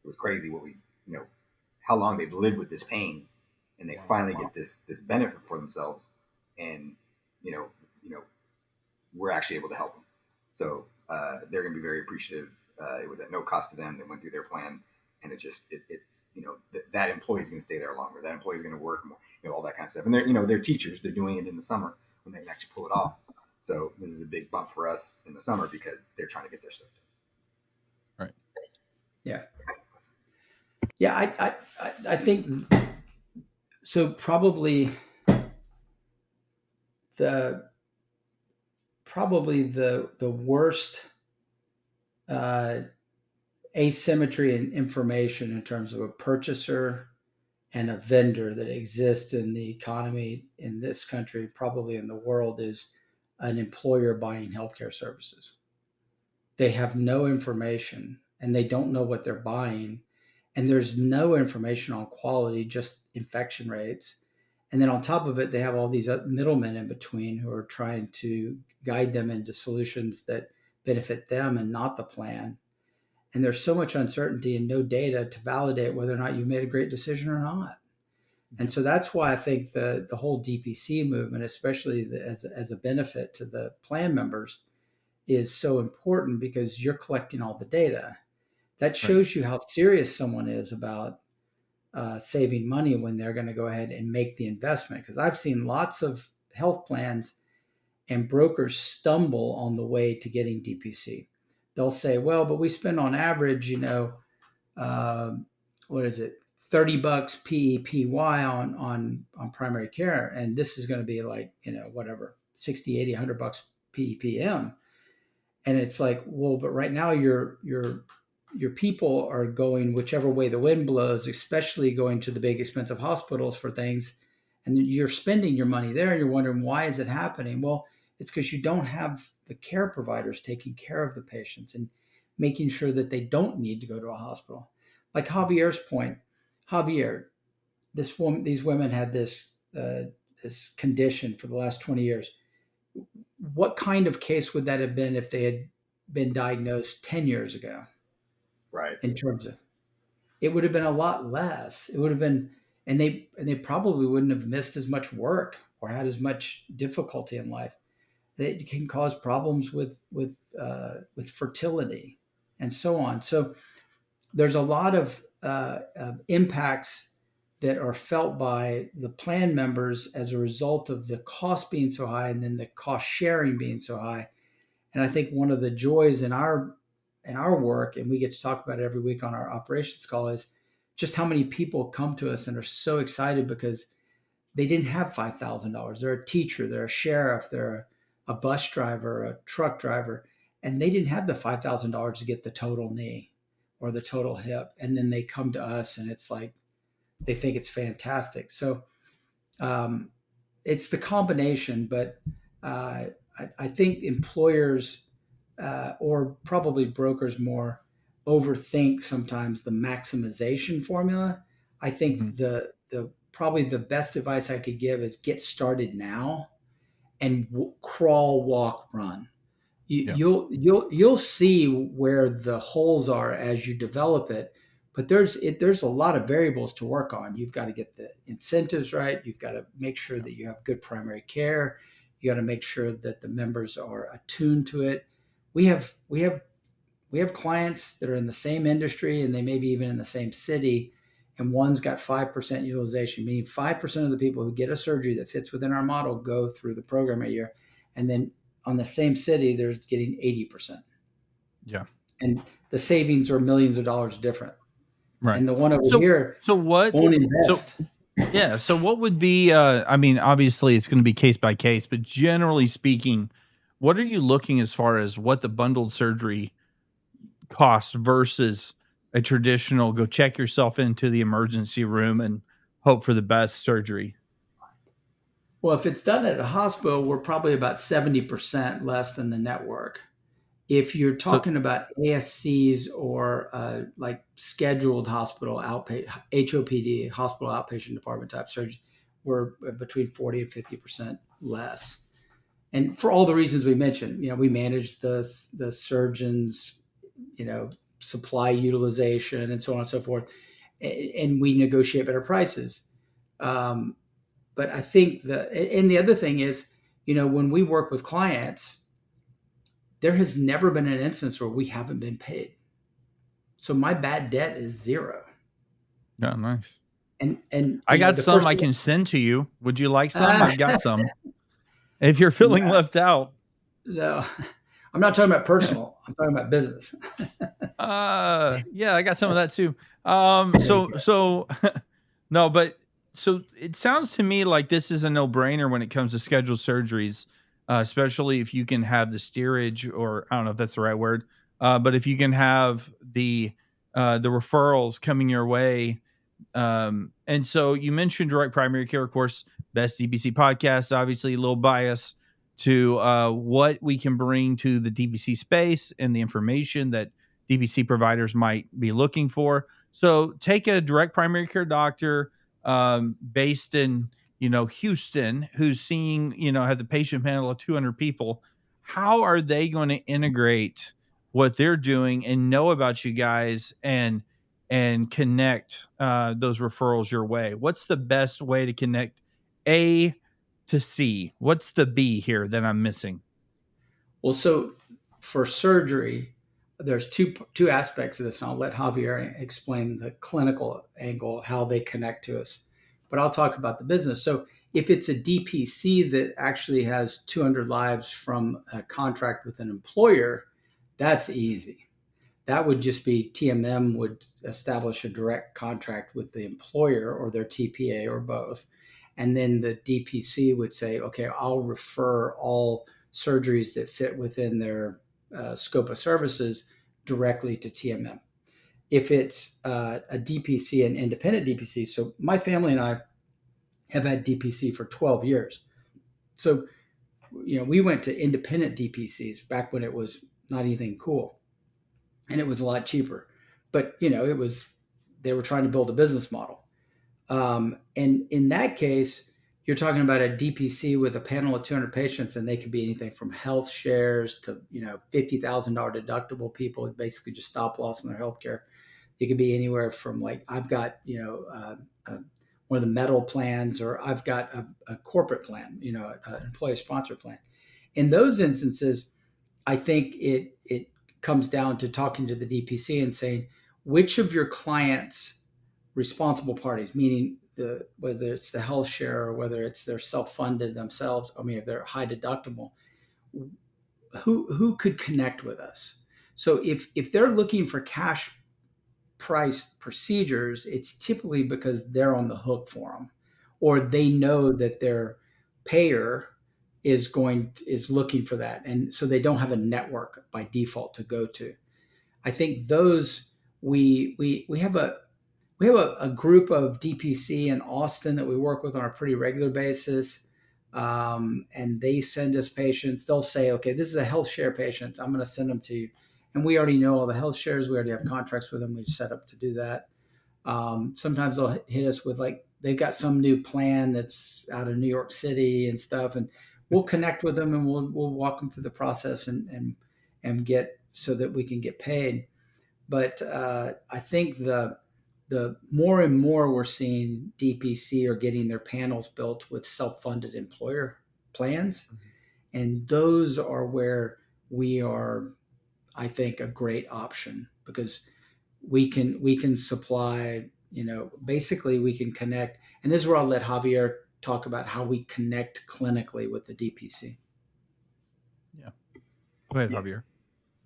was crazy what how long they've lived with this pain, and they finally get this benefit for themselves, and you know, we're actually able to help them. So they're going to be very appreciative. It was at no cost to them. They went through their plan, and it's that employee is going to stay there longer. That employee is going to work more, all that kind of stuff. And they're teachers. They're doing it in the summer when they can actually pull it off. So this is a big bump for us in the summer because they're trying to get their stuff done. Right. Yeah. Yeah. I think so. Probably the worst asymmetry in information in terms of a purchaser and a vendor that exists in the economy in this country, probably in the world, is an employer buying healthcare services. They have no information and they don't know what they're buying. And there's no information on quality, just infection rates. And then on top of it, they have all these middlemen in between who are trying to guide them into solutions that benefit them and not the plan. And there's so much uncertainty and no data to validate whether or not you made a great decision or not. And so that's why I think the whole DPC movement, especially as a benefit to the plan members, is so important, because you're collecting all the data. That shows you how serious someone is about saving money when they're going to go ahead and make the investment. Because I've seen lots of health plans and brokers stumble on the way to getting DPC. They'll say, well, but we spend on average, uh, what is it, $30 PEPY on primary care, and this is going to be like, whatever, 60, 80, $100 PEPM. And it's like, well, but right now your people are going whichever way the wind blows, especially going to the big expensive hospitals for things, and you're spending your money there. You're wondering, why is it happening? Well, it's because you don't have the care providers taking care of the patients and making sure that they don't need to go to a hospital. Like Javier's point, Javier, these women had this condition for the last 20 years. What kind of case would that have been if they had been diagnosed 10 years ago? Right. In terms of, it would have been a lot less. It would have been, and they probably wouldn't have missed as much work or had as much difficulty in life. It can cause problems with fertility and so on. So there's a lot of impacts that are felt by the plan members as a result of the cost being so high, and then the cost sharing being so high. And I think one of the joys in our work, and we get to talk about it every week on our operations call, is just how many people come to us and are so excited because they didn't have $5,000. They're a teacher, they're a sheriff, they're a bus driver, a truck driver, and they didn't have the $5,000 to get the total knee or the total hip. And then they come to us and it's like, they think it's fantastic. So it's the combination, but I think employers or probably brokers more overthink sometimes the maximization formula. I think the probably the best advice I could give is get started now and crawl, walk, run. You'll see where the holes are as you develop it, but there's a lot of variables to work on. You've got to get the incentives right. You've got to make sure that you have good primary care. You got to make sure that the members are attuned to it. We have clients that are in the same industry and they may be even in the same city, and one's got 5% utilization, meaning 5% of the people who get a surgery that fits within our model go through the program a year, and then on the same city, they're getting 80%. Yeah. And the savings are millions of dollars different. Right. And the one over here won't invest. So what would be, I mean, obviously it's going to be case by case, but generally speaking, what are you looking as far as what the bundled surgery cost versus a traditional go check yourself into the emergency room and hope for the best surgery? Well, if it's done at a hospital, we're probably about 70% less than the network. If you're talking about ASCs or like scheduled hospital outpatient, HOPD, hospital outpatient department type surgery, we're between 40 and 50% less. And for all the reasons we mentioned, we manage the surgeons, supply utilization and so on and so forth, and we negotiate better prices. But I think the other thing is, when we work with clients, there has never been an instance where we haven't been paid. So my bad debt is zero. Yeah, nice. And I got some I can send to you. Would you like some? I've got some. If you're feeling left out. No, I'm not talking about personal. I'm talking about business. Yeah, I got some of that too. So no, but so it sounds to me like this is a no-brainer when it comes to scheduled surgeries, especially if you can have the steerage, or I don't know if that's the right word, but if you can have the referrals coming your way. And so you mentioned direct primary care, of course, best DPC podcast, obviously a little bias to what we can bring to the DPC space and the information that DPC providers might be looking for. So take a direct primary care doctor based in, Houston, who's seeing, has a patient panel of 200 people. how are they going to integrate what they're doing and know about you guys and connect those referrals your way? What's the best way to connect A to C? What's the B here that I'm missing? Well, so for surgery, there's two aspects of this, and I'll let Javier explain the clinical angle, how they connect to us. But I'll talk about the business. So if it's a DPC that actually has 200 lives from a contract with an employer, that's easy. That would just be TMM would establish a direct contract with the employer or their TPA or both. And then the DPC would say, okay, I'll refer all surgeries that fit within their scope of services directly to TMM. If it's a DPC, an independent DPC, so my family and I have had DPC for 12 years. So, we went to independent DPCs back when it was not anything cool, and it was a lot cheaper. But they were trying to build a business model. And in that case, you're talking about a DPC with a panel of 200 patients, and they could be anything from health shares to $50,000 deductible people, basically just stop loss in their healthcare. It could be anywhere from, like, I've got one of the metal plans, or I've got a corporate plan, an employee sponsor plan. In those instances, I think it comes down to talking to the DPC and saying, which of your clients' responsible parties, meaning whether it's the health share or whether it's they're self-funded themselves, if they're high deductible, who could connect with us? So if they're looking for cash price procedures, it's typically because they're on the hook for them, or they know that their payer is looking for that, and so they don't have a network by default to go to. I think those we have a group of DPC in Austin that we work with on a pretty regular basis, and they send us patients. They'll say, okay, this is a health share patient, I'm going to send them to you, and we already know all the health shares. We already have contracts with them. We set up to do that. Sometimes they'll hit us with, like, they've got some new plan that's out of New York City and stuff, and we'll connect with them, and we'll walk them through the process and get so that we can get paid. But I think the more and more we're seeing DPC are getting their panels built with self-funded employer plans, and those are where we are, I think, a great option, because we can supply, basically we can connect. And this is where I'll let Javier talk about how we connect clinically with the DPC. Yeah. Go ahead, Javier.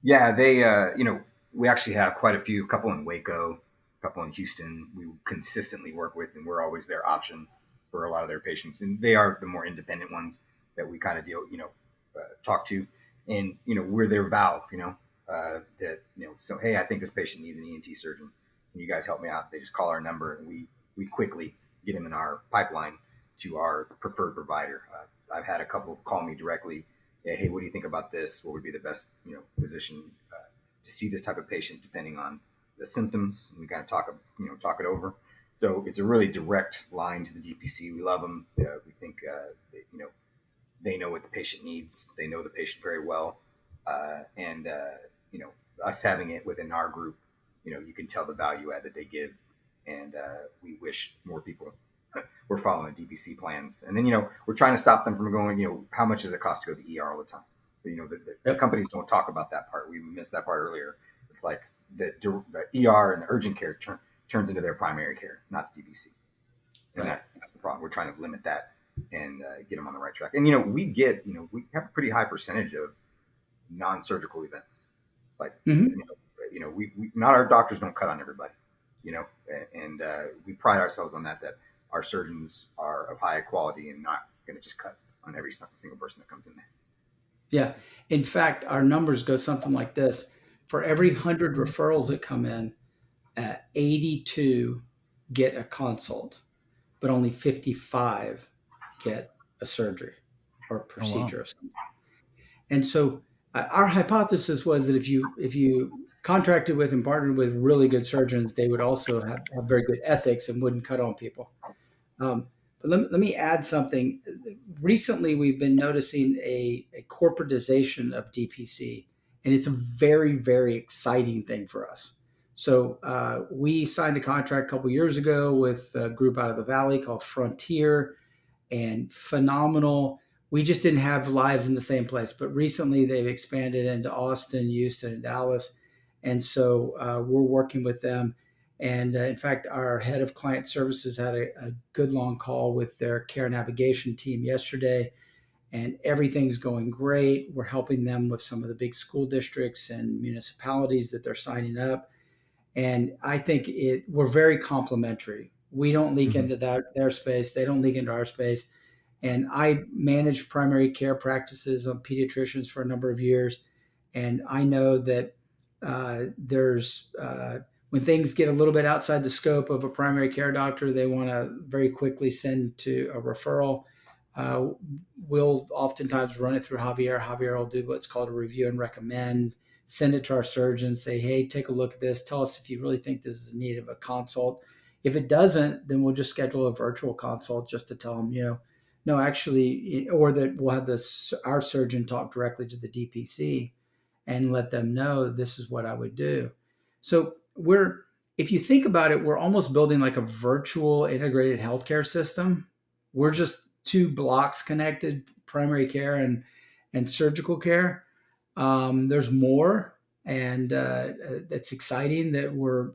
Yeah, they, we actually have quite a couple in Waco, a couple in Houston. We consistently work with, and we're always their option for a lot of their patients. And they are the more independent ones that we kind of talk to. And, we're their valve, so, hey, I think this patient needs an ENT surgeon. Can you guys help me out? They just call our number, and we quickly get them in our pipeline to our preferred provider. I've had a couple call me directly. Yeah, hey, what do you think about this? What would be the best, physician to see this type of patient, depending on the symptoms? And we kind of talk it over. So it's a really direct line to the DPC. We love them. We think, they know what the patient needs. They know the patient very well. And us having it within our group, you can tell the value add that they give. And we wish more people were following the DPC plans. And then, we're trying to stop them from going, how much does it cost to go to the ER all the time? So, the companies don't talk about that part. We missed that part earlier. It's like the ER and the urgent care turns into their primary care, not the DPC. And Right. that's the problem. We're trying to limit that and get them on the right track. And, we have a pretty high percentage of non-surgical events. Like, Mm-hmm. we not our doctors don't cut on everybody, and we pride ourselves on that our surgeons are of high quality and not going to just cut on every single person that comes in there. Yeah. In fact, our numbers go something like this. For every 100 referrals that come in, 82 get a consult, but only 55 get a surgery or a procedure of something. And so our hypothesis was that if you contracted with and partnered with really good surgeons, they would also have very good ethics and wouldn't cut on people. But let me add something. Recently, we've been noticing a corporatization of DPC, and it's a very, very exciting thing for us. So we signed a contract a couple years ago with a group out of the Valley called Frontier, and phenomenal. We just didn't have lives in the same place, but recently they've expanded into Austin, Houston, and Dallas, and so we're working with them. And in fact, our head of client services had a good long call with their care navigation team yesterday, and everything's going great. We're helping them with some of the big school districts and municipalities that they're signing up, and I think we're very complementary. We don't leak Mhm. into their space; they don't leak into our space. And I managed primary care practices on pediatricians for a number of years, and I know that there's when things get a little bit outside the scope of a primary care doctor, they want to very quickly send to a referral. Uh, we'll oftentimes run it through Javier. Javier will do what's called a review and recommend, send it to our surgeon, say, hey, take a look at this. Tell us if you really think this is in need of a consult. If it doesn't, then we'll just schedule a virtual consult just to tell them, no, actually, or that we'll have our surgeon talk directly to the DPC and let them know this is what I would do. So if you think about it, we're almost building like a virtual integrated healthcare system. We're just two blocks connected, primary care and surgical care. There's more, and it's exciting that we're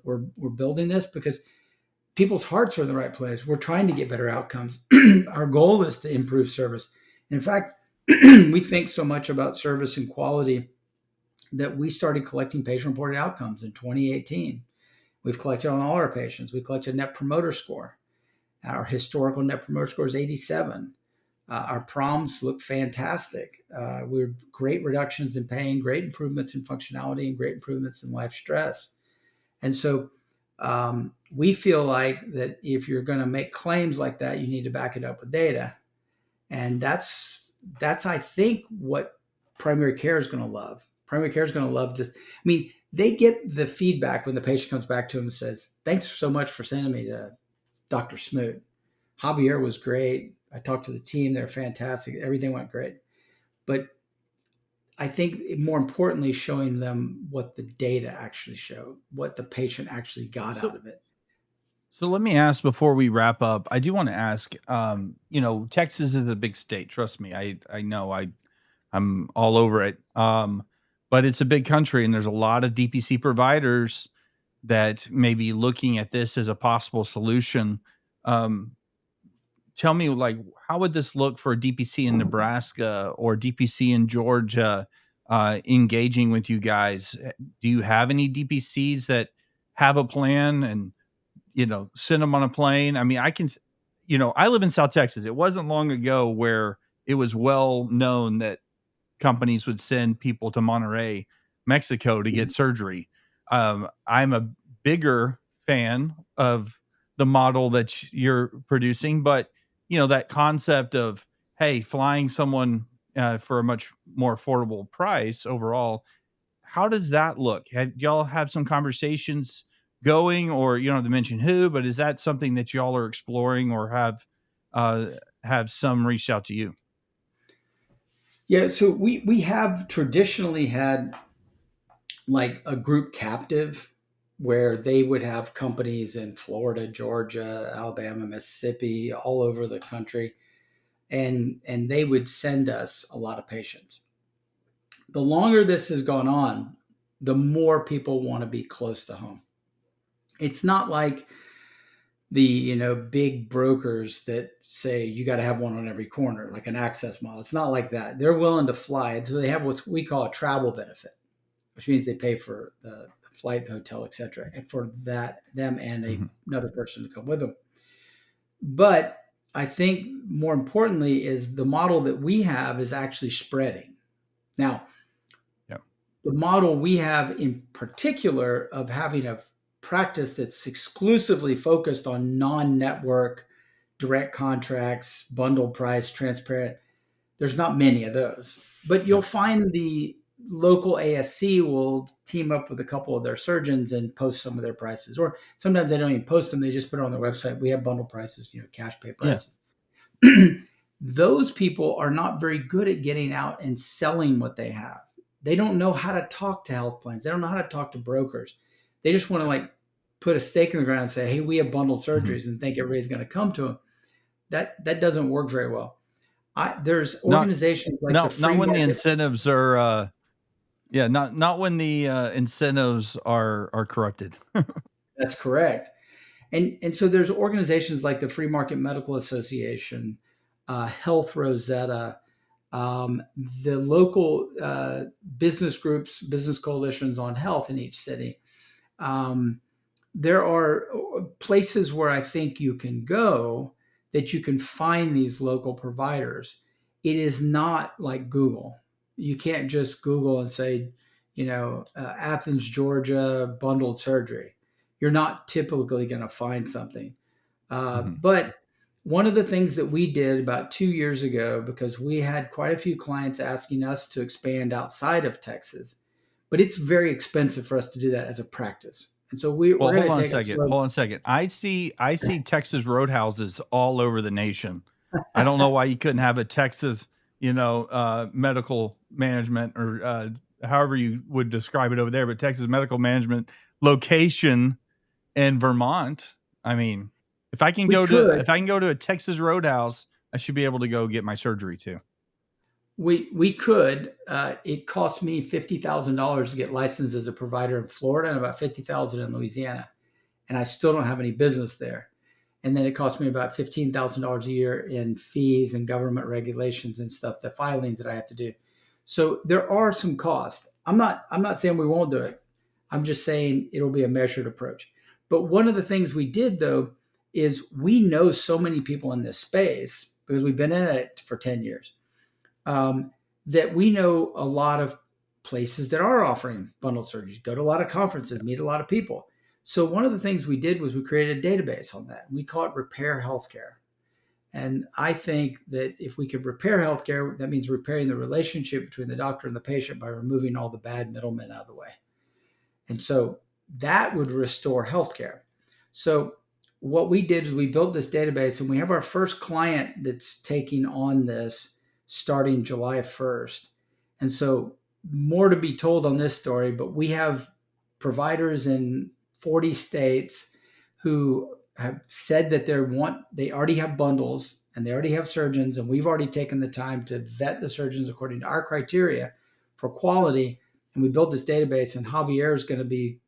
building this because people's hearts are in the right place. We're trying to get better outcomes. Our goal is to improve service. In fact, we think so much about service and quality that we started collecting patient reported outcomes in 2018. We've collected on all our patients. We collected net promoter score. Our historical net promoter score is 87. Our proms look fantastic. We're great reductions in pain, great improvements in functionality, and great improvements in life stress. And so we feel like that if you're going to make claims like that, you need to back it up with data. And that's I think what primary care is going to love. Primary care is going to love they get the feedback when the patient comes back to them and says, thanks so much for sending me to Dr. Smoot. Javier was great. I talked to the team. They're fantastic. Everything went great. But I think more importantly, showing them what the data actually showed, what the patient actually got So out of it. So let me ask before we wrap up. I do want to ask. Texas is a big state. Trust me, I know. I'm all over it. But it's a big country, and there's a lot of DPC providers that may be looking at this as a possible solution. Um, Tell me, like, how would this look for DPC in Nebraska or DPC in Georgia engaging with you guys? Do you have any DPCs that have a plan and send them on a plane? I mean, I live in South Texas. It wasn't long ago where it was well known that companies would send people to Monterrey, Mexico to get surgery. I'm a bigger fan of the model that you're producing, but that concept of, hey, flying someone for a much more affordable price overall, how does that look? Have y'all have some conversations going, or you don't have to mention who, but is that something that y'all are exploring, or uh, have some reached out to you? Yeah, so we have traditionally had like a group captive where they would have companies in Florida, Georgia, Alabama, Mississippi, all over the country, and they would send us a lot of patients. The longer this has gone on, the more people want to be close to home. It's not like the big brokers that say you got to have one on every corner, like an access model. It's not like that. They're willing to fly, and so they have what we call a travel benefit, which means they pay for the flight, the hotel, etc., and for them and Mhm. another person to come with them. But I think more importantly is the model that we have is actually spreading. Now, Yeah. the model we have in particular of having a practice that's exclusively focused on non-network direct contracts, bundled price, transparent, there's not many of those. But you'll Yeah. find the local ASC will team up with a couple of their surgeons and post some of their prices. Or sometimes they don't even post them, they just put it on their website. We have bundle prices, cash pay Yeah. prices. those people are not very good at getting out and selling what they have. They don't know how to talk to health plans. They don't know how to talk to brokers. They just want to like put a stake in the ground and say, "Hey, we have bundled Mhm. surgeries," and think everybody's going to come to them. That doesn't work very well. There's Not organizations like the not free when the market. incentives are, yeah, not when the, incentives are corrupted. That's correct. And so there's organizations like the Free Market Medical Association, Health Rosetta, the local business groups, business coalitions on health in each city. Um, there are places where I think you can go that you can find these local providers. It is not like Google. You can't just Google and say, Athens, Georgia, bundled surgery. You're not typically going to find something. Mhm. But one of the things that we did about 2 years ago, because we had quite a few clients asking us to expand outside of Texas, but it's very expensive for us to do that as a practice. And so we're Well, going hold to on a take a second, slow. hold on a second. I see Texas roadhouses all over the nation. I don't know why you couldn't have a Texas, medical management or, however you would describe it over there, but Texas medical management location in Vermont. I mean, We could if I can go to a Texas roadhouse, I should be able to go get my surgery too. we could. It cost me $50,000 to get licensed as a provider in Florida and about 50,000 in Louisiana, and I still don't have any business there. And then it cost me about $15,000 a year in fees and government regulations and stuff, the filings that I have to do. So there are some costs. I'm not saying we won't do it. I'm just saying it'll be a measured approach. But one of the things we did though is we know so many people in this space because we've been in it for 10 years, um, that we know a lot of places that are offering bundled surgeries, go to a lot of conferences, meet a lot of people. So one of the things we did was we created a database on that. We call it Repair Healthcare. And I think that if we could repair healthcare, that means repairing the relationship between the doctor and the patient by removing all the bad middlemen out of the way. And so that would restore healthcare. So what we did is we built this database and we have our first client that's taking on this starting July 1st. And so more to be told on this story, but we have providers in 40 states who have said that they already have bundles and they already have surgeons, and we've already taken the time to vet the surgeons according to our criteria for quality. And we built this database, and Javier is going to be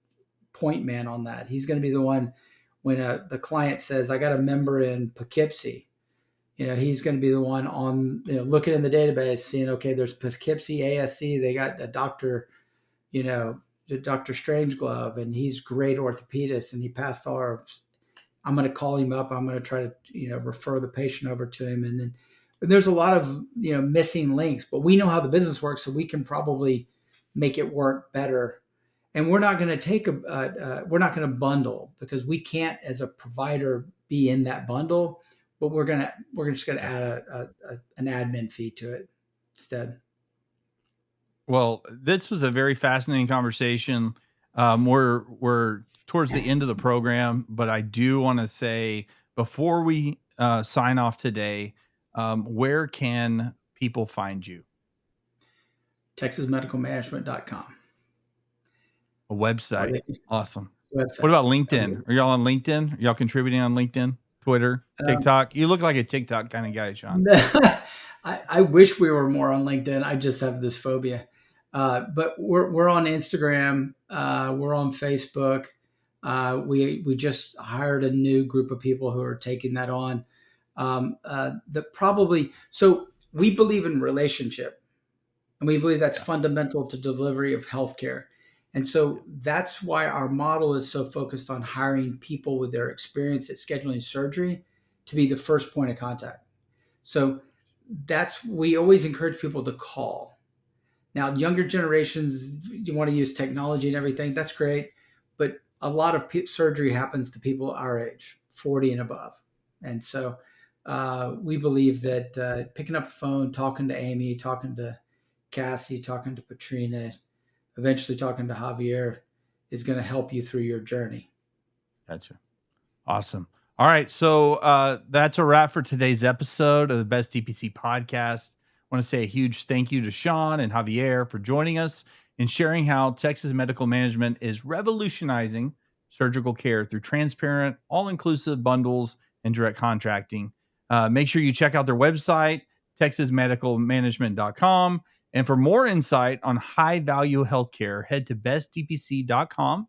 point man on that. He's going to be the one when the client says, "I got a member in Poughkeepsie." He's going to be the one on looking in the database, seeing, okay, there's Poughkeepsie ASC. They got a doctor, you know, Dr. Strangeglove, and he's great orthopedist, and he passed our. I'm going to call him up. I'm going to try to refer the patient over to him, and then there's a lot of missing links, but we know how the business works, so we can probably make it work better. And we're not going to we're not going to bundle because we can't as a provider be in that bundle, but we're just going to Yeah. add an admin fee to it instead. Well, this was a very fascinating conversation. We're towards the end of the program, but I do want to say before we sign off today, where can people find you? TexasMedicalManagement.com A or website. the Awesome. What website. about LinkedIn? Are y'all on LinkedIn? Are y'all contributing on LinkedIn, Twitter, Um, TikTok? You look like a TikTok kind of guy, Sean. I wish we were more on LinkedIn. I just have this phobia. But we're on Instagram. We're on Facebook. We just hired a new group of people who are taking that on. So we believe in relationship, and we believe that's Yeah. fundamental to delivery of healthcare. And Yeah. so that's why our model is so focused on hiring people with their experience at scheduling surgery to be the first point of contact. So we always encourage people to call. Now, younger generations, you want to use technology and everything. That's great, but a lot of surgery happens to people our age, 40 and above, and so we believe that picking up the phone, talking to Amy, talking to Cassie, talking to Patrina, eventually talking to Javier, is going to help you through your journey. Gotcha. Awesome. All right. So that's a wrap for today's episode of the Best DPC podcast. I want to say a huge thank you to Sean and Javier for joining us and sharing how Texas medical management is revolutionizing surgical care through transparent, all inclusive bundles and direct contracting. Make sure you check out their website, texasmedicalmanagement.com. And for more insight on high value healthcare, head to bestdpc.com.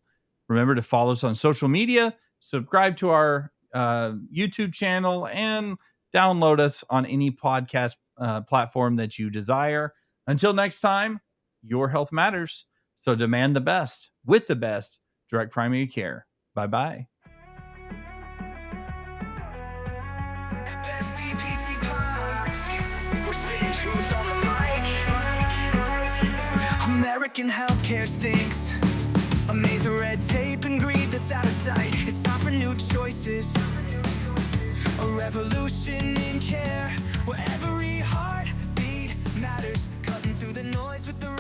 Remember to follow us on social media, subscribe to our YouTube channel, and download us on any podcast platform that you desire. Until next time, your health matters. So demand the best with the best direct primary care. Bye bye. American healthcare stinks. A maze of red tape and greed that's out of sight. It's time for new choices. A revolution in care, where every heartbeat matters. Cutting through the noise with the